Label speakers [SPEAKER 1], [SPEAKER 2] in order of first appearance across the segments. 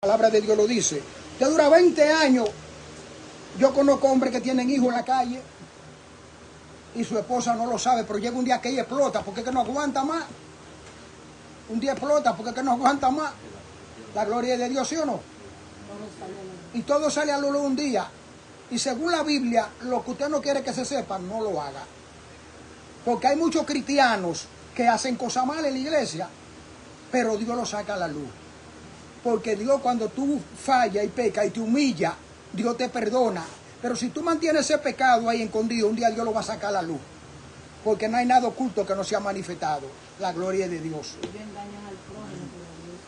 [SPEAKER 1] La palabra de Dios lo dice. Ya dura 20 años. Yo conozco hombres que tienen hijos en la calle y su esposa no lo sabe, pero llega un día que ella explota porque es que no aguanta más. Un día explota porque es que no aguanta más. La gloria de Dios, ¿sí o no? Y todo sale a luz un día. Y según la Biblia, lo que usted no quiere que se sepa, no lo haga. Porque hay muchos cristianos que hacen cosas malas en la iglesia, pero Dios lo saca a la luz. Porque Dios, cuando tú fallas y pecas y te humilla, Dios te perdona. Pero si tú mantienes ese pecado ahí escondido, un día Dios lo va a sacar a la luz. Porque no hay nada oculto que no sea manifestado. La gloria de Dios.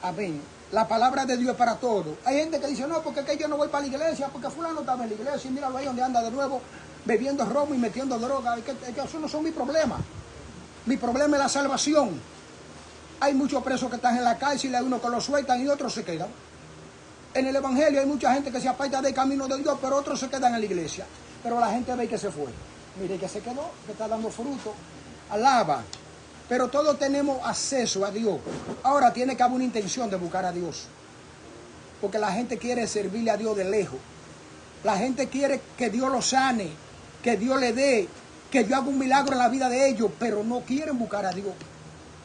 [SPEAKER 1] Amén. La palabra de Dios es para todos. Hay gente que dice, no, porque es que yo no voy para la iglesia, porque fulano estaba en la iglesia y míralo ahí donde anda de nuevo, bebiendo romo y metiendo droga. Es que eso no son mis problemas. Mi problema es la salvación. Hay muchos presos que están en la cárcel, hay unos que los sueltan y otros se quedan. En el evangelio hay mucha gente que se aparta del camino de Dios, pero otros se quedan en la iglesia. Pero la gente ve que se fue. Mire que se quedó, que está dando fruto. Alaba. Pero todos tenemos acceso a Dios. Ahora tiene que haber una intención de buscar a Dios. Porque la gente quiere servirle a Dios de lejos. La gente quiere que Dios los sane, que Dios le dé, que Dios haga un milagro en la vida de ellos, pero no quieren buscar a Dios.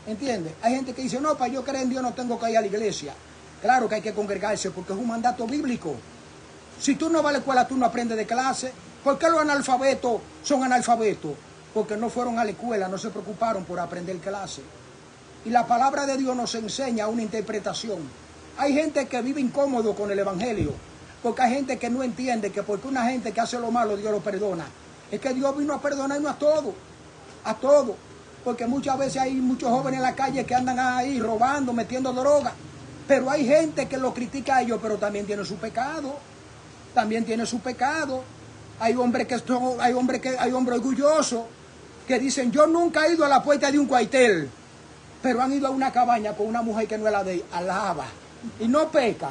[SPEAKER 1] ¿Entiendes? Hay gente que dice, no, para yo creer en Dios no tengo que ir a la iglesia. Claro que hay que congregarse porque es un mandato bíblico. Si tú no vas a la escuela, tú no aprendes de clase. ¿Por qué los analfabetos son analfabetos? Porque no fueron a la escuela, no se preocuparon por aprender clase. Y la palabra de Dios nos enseña una interpretación. Hay gente que vive incómodo con el evangelio, porque hay gente que no entiende que porque una gente que hace lo malo, Dios lo perdona. Es que Dios vino a perdonarnos a todos, a todos. Porque muchas veces hay muchos jóvenes en la calle que andan ahí robando, metiendo droga. Pero hay gente que lo critica a ellos, pero también tiene su pecado. También tiene su pecado. Hay hombres orgullosos que dicen, yo nunca he ido a la puerta de un cuartel, pero han ido a una cabaña con una mujer que no es la de él. Alaba. Y no peca.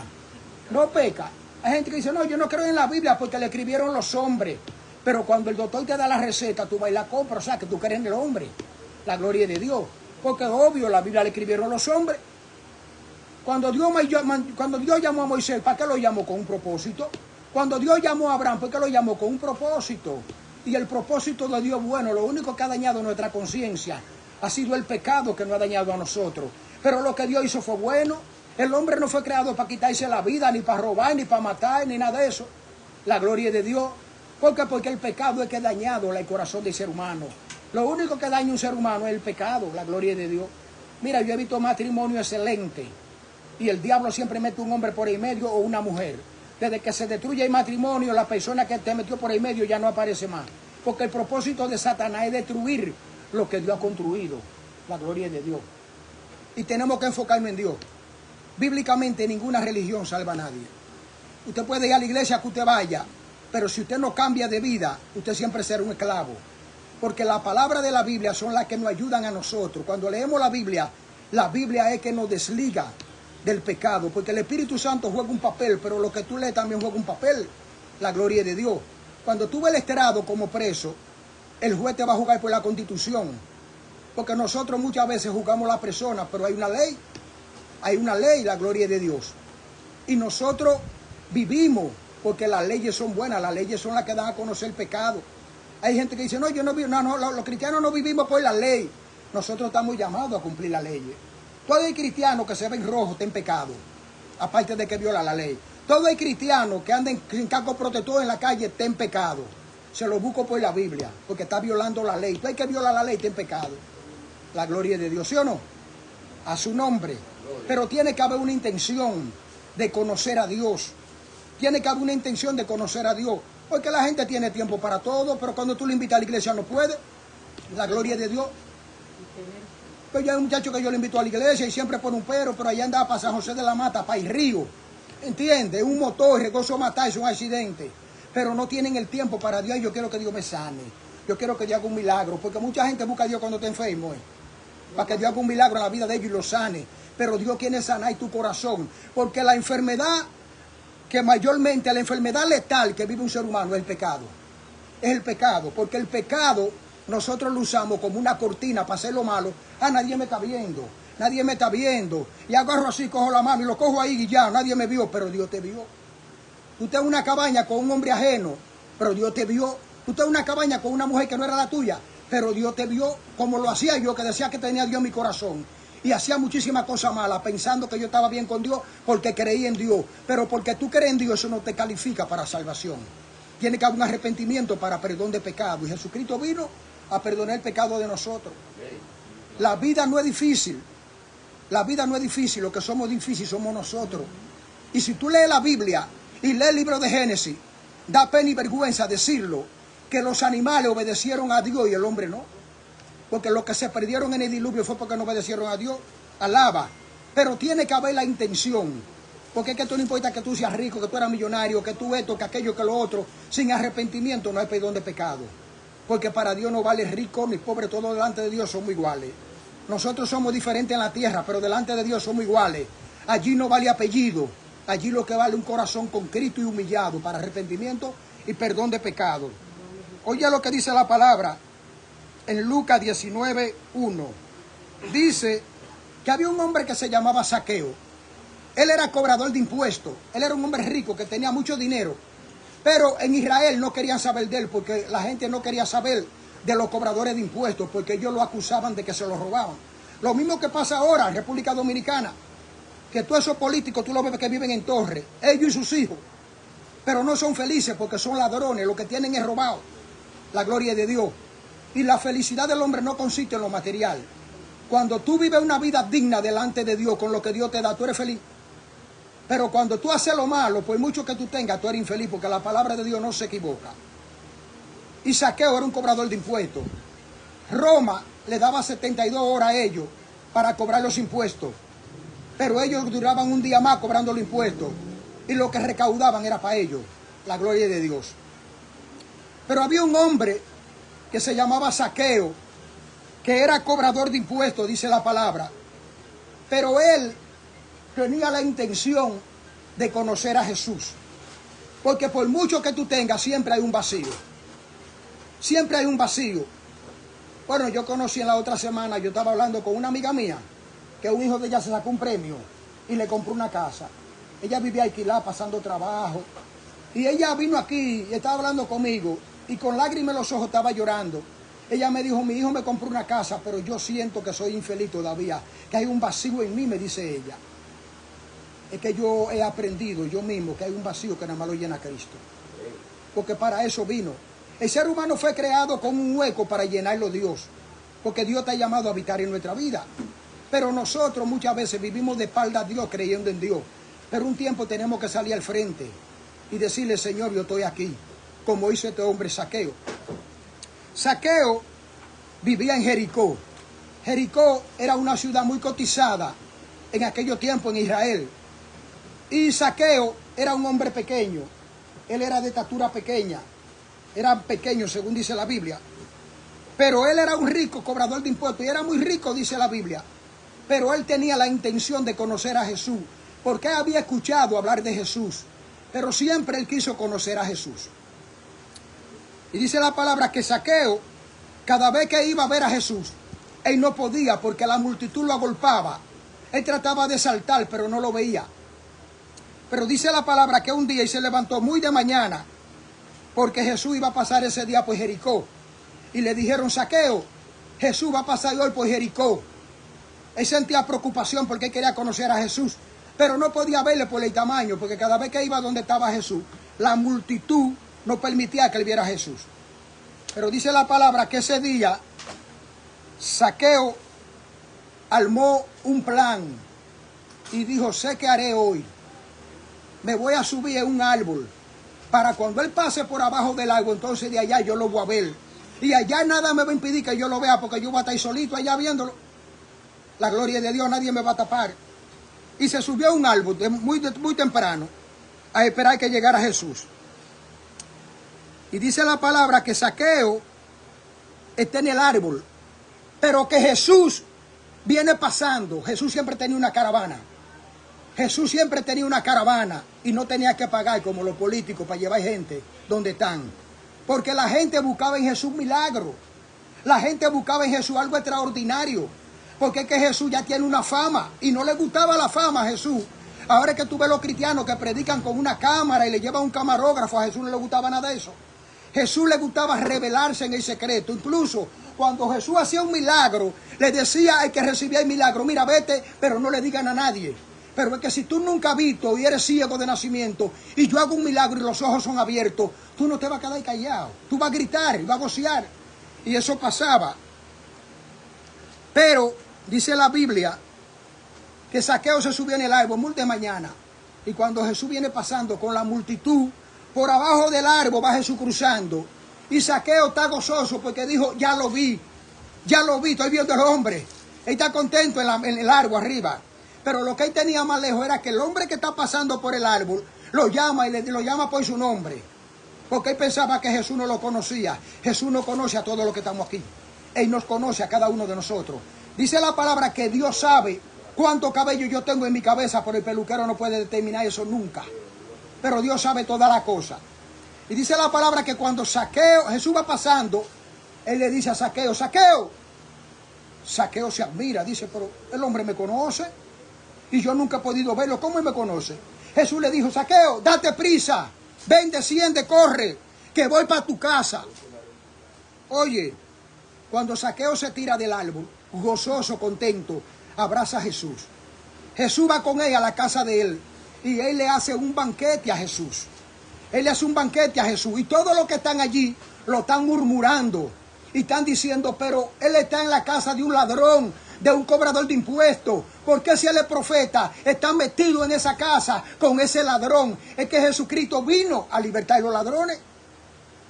[SPEAKER 1] No peca. Hay gente que dice, no, yo no creo en la Biblia porque le escribieron los hombres. Pero cuando el doctor te da la receta, tú vas y la compras. O sea, que tú crees en el hombre. La gloria de Dios. Porque obvio, la Biblia le escribieron los hombres. Cuando Dios llamó a Moisés, ¿para qué lo llamó? Con un propósito. Cuando Dios llamó a Abraham, ¿por qué lo llamó? Con un propósito. Y el propósito de Dios, bueno, lo único que ha dañado nuestra conciencia ha sido el pecado que nos ha dañado a nosotros. Pero lo que Dios hizo fue bueno. El hombre no fue creado para quitarse la vida, ni para robar, ni para matar, ni nada de eso. La gloria de Dios. ¿Por qué? Porque el pecado es que ha dañado el corazón del ser humano. Lo único que daña a un ser humano es el pecado, la gloria de Dios. Mira, yo he visto matrimonio excelente y el diablo siempre mete un hombre por ahí medio o una mujer. Desde que se destruye el matrimonio, la persona que te metió por ahí medio ya no aparece más. Porque el propósito de Satanás es destruir lo que Dios ha construido, la gloria de Dios. Y tenemos que enfocarnos en Dios. Bíblicamente ninguna religión salva a nadie. Usted puede ir a la iglesia que usted vaya, pero si usted no cambia de vida, usted siempre será un esclavo. Porque la palabra de la Biblia son las que nos ayudan a nosotros. Cuando leemos la Biblia es que nos desliga del pecado. Porque el Espíritu Santo juega un papel, pero lo que tú lees también juega un papel. La gloria de Dios. Cuando tú ves el estrado como preso, el juez te va a jugar por la Constitución. Porque nosotros muchas veces juzgamos a la persona, pero hay una ley. Hay una ley, la gloria de Dios. Y nosotros vivimos porque las leyes son buenas. Las leyes son las que dan a conocer el pecado. Hay gente que dice, no, yo no vivo, no, los cristianos no vivimos por la ley. Nosotros estamos llamados a cumplir la ley. Todo el cristiano que se ve en rojo está en pecado, aparte de que viola la ley. Todo el cristiano que anda sin casco protector en la calle está en pecado. Se lo busco por la Biblia, porque está violando la ley. Todo el que viola la ley está en pecado. La gloria de Dios, ¿sí o no? A su nombre. Pero tiene que haber una intención de conocer a Dios. Tiene que haber una intención de conocer a Dios. Porque la gente tiene tiempo para todo, pero cuando tú le invitas a la iglesia no puede. La gloria de Dios. Pues yo hay un muchacho que yo le invito a la iglesia y siempre pone un pero allá andaba para San José de la Mata, para el río. ¿Entiendes? Un motor, regozo matarse, un accidente. Pero no tienen el tiempo para Dios y yo quiero que Dios me sane. Yo quiero que Dios haga un milagro. Porque mucha gente busca a Dios cuando está enfermo. Para que Dios haga un milagro en la vida de ellos y lo sane. Pero Dios quiere sanar tu corazón. Porque la enfermedad, que mayormente la enfermedad letal que vive un ser humano es el pecado. Es el pecado, porque el pecado nosotros lo usamos como una cortina para hacer lo malo. Nadie me está viendo. nadie me está viendo. Y agarro así, cojo la mano y lo cojo ahí y ya, nadie me vio, pero Dios te vio. Tú estás en una cabaña con un hombre ajeno, pero Dios te vio. Tú estás en una cabaña con una mujer que no era la tuya, pero Dios te vio, como lo hacía yo, que decía que tenía Dios en mi corazón. Y hacía muchísimas cosas malas, pensando que yo estaba bien con Dios, porque creí en Dios. Pero porque tú crees en Dios, eso no te califica para salvación. Tiene que haber un arrepentimiento para perdón de pecado. Y Jesucristo vino a perdonar el pecado de nosotros. La vida no es difícil. La vida no es difícil. Lo que somos difíciles somos nosotros. Y si tú lees la Biblia y lees el libro de Génesis, da pena y vergüenza decirlo, que los animales obedecieron a Dios y el hombre no. Porque los que se perdieron en el diluvio fue porque no obedecieron a Dios. Alaba. Pero tiene que haber la intención. Porque es que tú no importa que tú seas rico, que tú eras millonario, que tú esto, que aquello, que lo otro. Sin arrepentimiento no hay perdón de pecado. Porque para Dios no vale rico ni pobre, todos delante de Dios somos iguales. Nosotros somos diferentes en la tierra, pero delante de Dios somos iguales. Allí no vale apellido. Allí lo que vale un corazón contrito y humillado para arrepentimiento y perdón de pecado. Oye lo que dice la palabra en Lucas 19:1. Dice que había un hombre que se llamaba Zaqueo. Él era cobrador de impuestos. Él era un hombre rico que tenía mucho dinero. Pero en Israel no querían saber de él porque la gente no quería saber de los cobradores de impuestos porque ellos lo acusaban de que se lo robaban. Lo mismo que pasa ahora en República Dominicana. Que todos esos políticos, tú los ves que viven en torres, ellos y sus hijos. Pero no son felices porque son ladrones. Lo que tienen es robado. La gloria de Dios. Y la felicidad del hombre no consiste en lo material. Cuando tú vives una vida digna delante de Dios, con lo que Dios te da, tú eres feliz. Pero cuando tú haces lo malo, por mucho que tú tengas, tú eres infeliz, porque la palabra de Dios no se equivoca. Y Zaqueo era un cobrador de impuestos. Roma le daba 72 horas a ellos para cobrar los impuestos. Pero ellos duraban un día más cobrando los impuestos. Y lo que recaudaban era para ellos. La gloria de Dios. Pero había un hombre que se llamaba Zaqueo, que era cobrador de impuestos, dice la palabra. Pero él tenía la intención de conocer a Jesús. Porque por mucho que tú tengas, siempre hay un vacío. Siempre hay un vacío. Bueno, yo conocí en la otra semana, yo estaba hablando con una amiga mía, que un hijo de ella se sacó un premio y le compró una casa. Ella vivía alquilada, pasando trabajo. Y ella vino aquí y estaba hablando conmigo y con lágrimas en los ojos estaba llorando. Ella me dijo, mi hijo me compró una casa, pero yo siento que soy infeliz todavía, que hay un vacío en mí, me dice ella. Es que yo he aprendido yo mismo que hay un vacío que nada más lo llena Cristo. Porque para eso vino. El ser humano fue creado con un hueco para llenarlo Dios. Porque Dios te ha llamado a habitar en nuestra vida. Pero nosotros muchas veces vivimos de espalda a Dios creyendo en Dios. Pero un tiempo tenemos que salir al frente y decirle, Señor, yo estoy aquí. Como hizo este hombre Zaqueo. Zaqueo vivía en Jericó. Jericó era una ciudad muy cotizada en aquellos tiempos en Israel. Y Zaqueo era un hombre pequeño. Él era de estatura pequeña. Era pequeño, según dice la Biblia. Pero él era un rico cobrador de impuestos. Y era muy rico, dice la Biblia. Pero él tenía la intención de conocer a Jesús. Porque había escuchado hablar de Jesús. Pero siempre él quiso conocer a Jesús. Y dice la palabra que Zaqueo, cada vez que iba a ver a Jesús, él no podía porque la multitud lo agolpaba. Él trataba de saltar, pero no lo veía. Pero dice la palabra que un día él se levantó muy de mañana, porque Jesús iba a pasar ese día por Jericó. Y le dijeron, Zaqueo, Jesús va a pasar hoy por Jericó. Él sentía preocupación porque él quería conocer a Jesús, pero no podía verle por el tamaño, porque cada vez que iba donde estaba Jesús, la multitud no permitía que él viera a Jesús. Pero dice la palabra que ese día Zaqueo armó un plan y dijo, sé qué haré hoy. Me voy a subir en un árbol para cuando él pase por abajo del árbol, entonces de allá yo lo voy a ver. Y allá nada me va a impedir que yo lo vea porque yo voy a estar solito allá viéndolo. La gloria de Dios, nadie me va a tapar. Y se subió a un árbol muy temprano a esperar que llegara Jesús. Y dice la palabra que Zaqueo está en el árbol, pero que Jesús viene pasando. Jesús siempre tenía una caravana. Jesús siempre tenía una caravana y no tenía que pagar como los políticos para llevar gente donde están. Porque la gente buscaba en Jesús milagro. La gente buscaba en Jesús algo extraordinario. Porque es que Jesús ya tiene una fama y no le gustaba la fama a Jesús. Ahora es que tú ves los cristianos que predican con una cámara y le llevan un camarógrafo, a Jesús no le gustaba nada de eso. Jesús le gustaba revelarse en el secreto. Incluso cuando Jesús hacía un milagro, le decía al que recibía el milagro, mira, vete, pero no le digan a nadie. Pero es que si tú nunca has visto y eres ciego de nacimiento y yo hago un milagro y los ojos son abiertos, tú no te vas a quedar callado. Tú vas a gritar y vas a vocear. Y eso pasaba. Pero dice la Biblia que Zaqueo se subió en el árbol muy de mañana. Y cuando Jesús viene pasando con la multitud, por abajo del árbol va Jesús cruzando. Y Zaqueo está gozoso porque dijo, ya lo vi, estoy viendo al hombre. Él está contento en el árbol arriba. Pero lo que él tenía más lejos era que el hombre que está pasando por el árbol lo llama y lo llama por su nombre. Porque él pensaba que Jesús no lo conocía. Jesús no conoce a todos los que estamos aquí. Él nos conoce a cada uno de nosotros. Dice la palabra que Dios sabe cuánto cabello yo tengo en mi cabeza, pero el peluquero no puede determinar eso nunca. Pero Dios sabe todas las cosas. Y dice la palabra que cuando Jesús va pasando, él le dice a Zaqueo, Zaqueo. Zaqueo se admira, dice, pero el hombre me conoce y yo nunca he podido verlo. ¿Cómo él me conoce? Jesús le dijo, Zaqueo, date prisa, ven, desciende, corre, que voy para tu casa. Oye, cuando Zaqueo se tira del árbol, gozoso, contento, abraza a Jesús. Jesús va con él a la casa de él y él le hace un banquete a Jesús. Él le hace un banquete a Jesús y todos los que están allí lo están murmurando y están diciendo, pero él está en la casa de un ladrón, de un cobrador de impuestos. ¿Por qué si él es profeta está metido en esa casa con ese ladrón? Es que Jesucristo vino a libertar a los ladrones.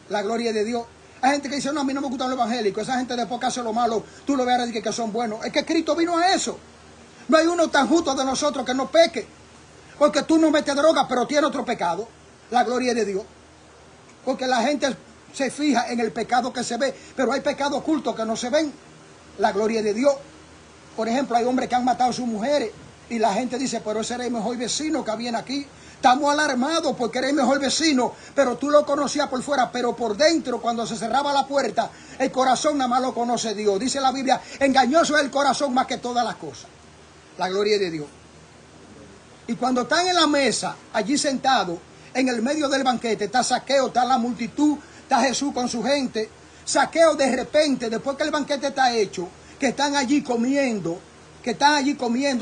[SPEAKER 1] La gloria de Dios. Hay gente que dice, no, a mí no me gustan los evangélicos. Esa gente después que hace lo malo, tú lo verás y que son buenos. Es que Cristo vino a eso. No hay uno tan justo de nosotros que no peque. Porque tú no metes droga, pero tienes otro pecado. La gloria de Dios. Porque la gente se fija en el pecado que se ve, pero hay pecados ocultos que no se ven. La gloria de Dios. Por ejemplo, hay hombres que han matado a sus mujeres y la gente dice, pero ese era el mejor vecino que viene aquí. Estamos alarmados porque era el mejor vecino, pero tú lo conocías por fuera, pero por dentro, cuando se cerraba la puerta, el corazón nada más lo conoce Dios. Dice la Biblia, engañoso es el corazón más que todas las cosas. La gloria de Dios. Y cuando están en la mesa, allí sentados, en el medio del banquete, está Zaqueo, está la multitud, está Jesús con su gente. Zaqueo de repente, después que el banquete está hecho, que están allí comiendo,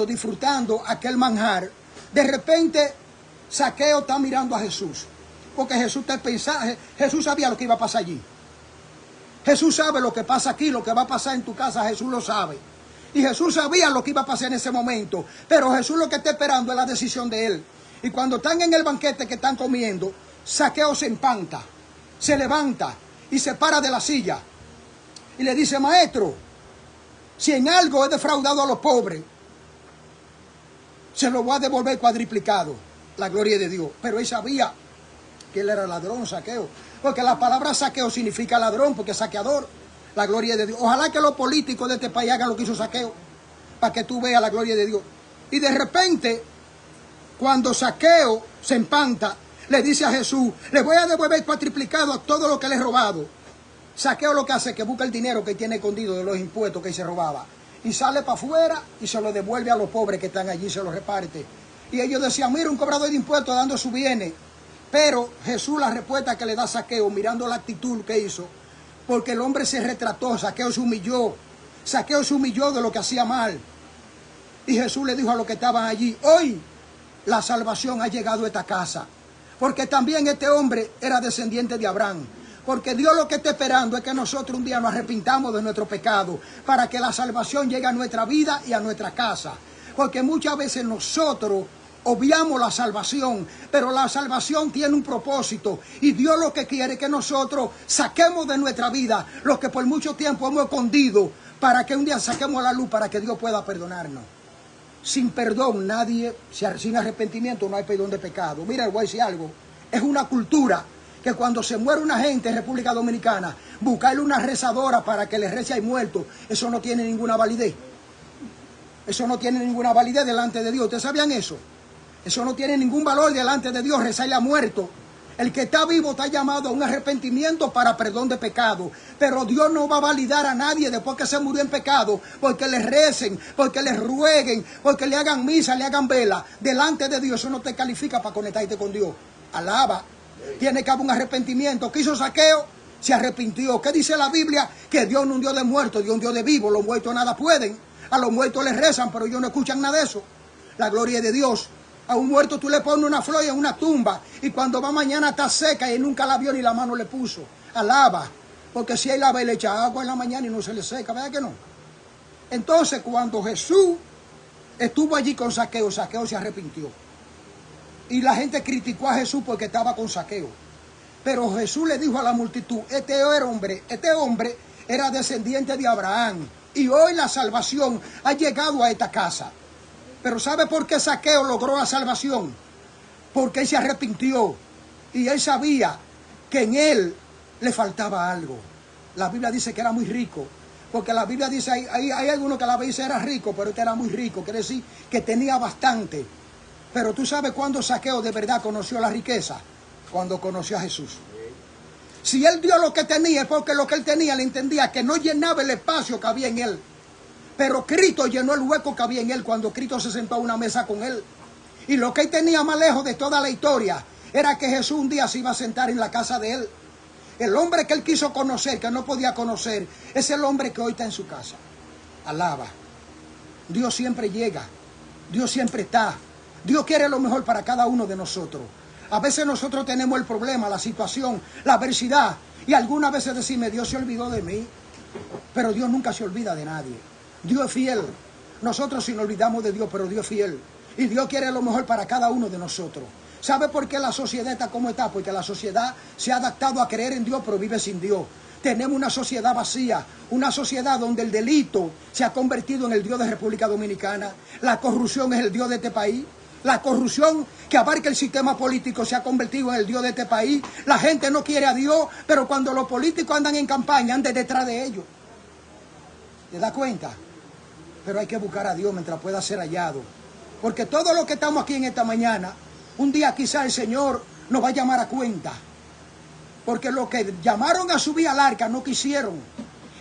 [SPEAKER 1] disfrutando aquel manjar, de repente Zaqueo está mirando a Jesús, porque Jesús sabía lo que iba a pasar allí. Jesús sabe lo que pasa aquí, lo que va a pasar en tu casa, Jesús lo sabe. Y Jesús sabía lo que iba a pasar en ese momento, pero Jesús lo que está esperando es la decisión de él. Y cuando están en el banquete que están comiendo, Zaqueo se empanta, se levanta y se para de la silla y le dice, maestro, si en algo he defraudado a los pobres, se lo voy a devolver cuadriplicado. La gloria de Dios. Pero él sabía que él era ladrón, Zaqueo. Porque la palabra saqueo significa ladrón, porque es saqueador. La gloria de Dios. Ojalá que los políticos de este país hagan lo que hizo Zaqueo, para que tú veas la gloria de Dios. Y de repente, cuando Zaqueo se empanta, le dice a Jesús, le voy a devolver cuadriplicado a todo lo que le he robado. Zaqueo lo que hace es que busca el dinero que tiene escondido de los impuestos que se robaba. Y sale para afuera y se lo devuelve a los pobres que están allí, se lo reparte. Y ellos decían, mira, un cobrador de impuestos dando sus bienes. Pero Jesús, la respuesta que le da a Zaqueo, mirando la actitud que hizo, porque el hombre se retrató, Zaqueo se humilló de lo que hacía mal. Y Jesús le dijo a los que estaban allí, hoy la salvación ha llegado a esta casa. Porque también este hombre era descendiente de Abraham. Porque Dios lo que está esperando es que nosotros un día nos arrepintamos de nuestro pecado, para que la salvación llegue a nuestra vida y a nuestra casa. Porque muchas veces nosotros obviamos la salvación, pero la salvación tiene un propósito y Dios lo que quiere es que nosotros saquemos de nuestra vida lo que por mucho tiempo hemos escondido, para que un día saquemos la luz, para que Dios pueda perdonarnos. Sin perdón sin arrepentimiento no hay perdón de pecado. Mira, voy a decir algo, es una cultura que cuando se muere una gente en República Dominicana, buscarle una rezadora para que le rece al muerto, eso no tiene ninguna validez. Eso no tiene ninguna validez delante de Dios. ¿Ustedes sabían eso? Eso no tiene ningún valor delante de Dios, rezarle a muerto. El que está vivo está llamado a un arrepentimiento para perdón de pecado. Pero Dios no va a validar a nadie después que se murió en pecado, porque le recen, porque le rueguen, porque le hagan misa, le hagan vela. Delante de Dios eso no te califica para conectarte con Dios. Alaba. Tiene que haber un arrepentimiento. ¿Qué hizo Zaqueo? Se arrepintió. ¿Qué dice la Biblia? Que Dios no es un Dios de muertos, Dios es un Dios de vivos. Los muertos nada pueden. A los muertos les rezan, pero ellos no escuchan nada de eso. La gloria de Dios. A un muerto tú le pones una flor en una tumba y cuando va mañana está seca y nunca la vio ni la mano le puso. Alaba. Porque si él la ve, le echa agua en la mañana y no se le seca, ¿verdad que no? Entonces cuando Jesús estuvo allí con Zaqueo, Zaqueo se arrepintió. Y la gente criticó a Jesús porque estaba con Zaqueo. Pero Jesús le dijo a la multitud, este hombre era descendiente de Abraham. Y hoy la salvación ha llegado a esta casa. Pero ¿sabe por qué Zaqueo logró la salvación? Porque él se arrepintió. Y él sabía que en él le faltaba algo. La Biblia dice que era muy rico. Porque la Biblia dice, hay algunos que la dice era rico, pero este era muy rico. Quiere decir que tenía bastante. Pero tú sabes cuándo Zaqueo de verdad conoció la riqueza. Cuando conoció a Jesús. Si él dio lo que tenía, es porque lo que él tenía le entendía que no llenaba el espacio que había en él. Pero Cristo llenó el hueco que había en él cuando Cristo se sentó a una mesa con él. Y lo que él tenía más lejos de toda la historia era que Jesús un día se iba a sentar en la casa de él. El hombre que él quiso conocer, que no podía conocer, es el hombre que hoy está en su casa. Alaba. Dios siempre llega. Dios siempre está. Dios quiere lo mejor para cada uno de nosotros. A veces nosotros tenemos el problema, la situación, la adversidad. Y algunas veces decimos, Dios se olvidó de mí. Pero Dios nunca se olvida de nadie. Dios es fiel. Nosotros sí nos olvidamos de Dios, pero Dios es fiel. Y Dios quiere lo mejor para cada uno de nosotros. ¿Sabe por qué la sociedad está como está? Porque la sociedad se ha adaptado a creer en Dios, pero vive sin Dios. Tenemos una sociedad vacía, una sociedad donde el delito se ha convertido en el Dios de República Dominicana. La corrupción es el Dios de este país. La corrupción que abarca el sistema político se ha convertido en el Dios de este país. La gente no quiere a Dios, pero cuando los políticos andan en campaña, andan detrás de ellos. ¿Te das cuenta? Pero hay que buscar a Dios mientras pueda ser hallado. Porque todos los que estamos aquí en esta mañana, un día quizá el Señor nos va a llamar a cuenta. Porque los que llamaron a subir al arca no quisieron.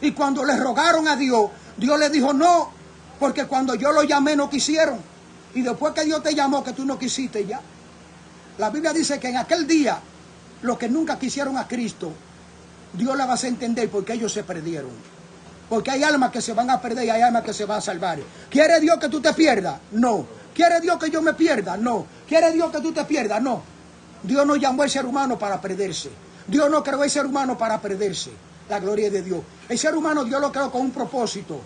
[SPEAKER 1] Y cuando le rogaron a Dios, Dios les dijo no. Porque cuando yo lo llamé no quisieron. Y después que Dios te llamó, que tú no quisiste ya. La Biblia dice que en aquel día, los que nunca quisieron a Cristo, Dios la va a hacer entender porque ellos se perdieron. Porque hay almas que se van a perder y hay almas que se van a salvar. ¿Quiere Dios que tú te pierdas? No. ¿Quiere Dios que yo me pierda? No. ¿Quiere Dios que tú te pierdas? No. Dios no llamó al ser humano para perderse. Dios no creó al ser humano para perderse. La gloria de Dios. El ser humano Dios lo creó con un propósito.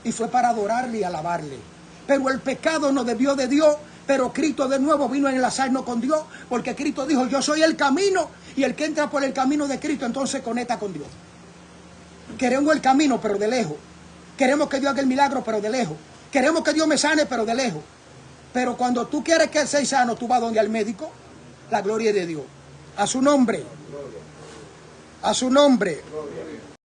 [SPEAKER 1] Y fue para adorarle y alabarle. Pero el pecado no debió de Dios. Pero Cristo de nuevo vino a enlazarnos con Dios. Porque Cristo dijo, yo soy el camino. Y el que entra por el camino de Cristo entonces conecta con Dios. Queremos el camino, pero de lejos. Queremos que Dios haga el milagro, pero de lejos. Queremos que Dios me sane, pero de lejos. Pero cuando tú quieres que seas sano, tú vas donde al médico. La gloria de Dios. A su nombre. A su nombre.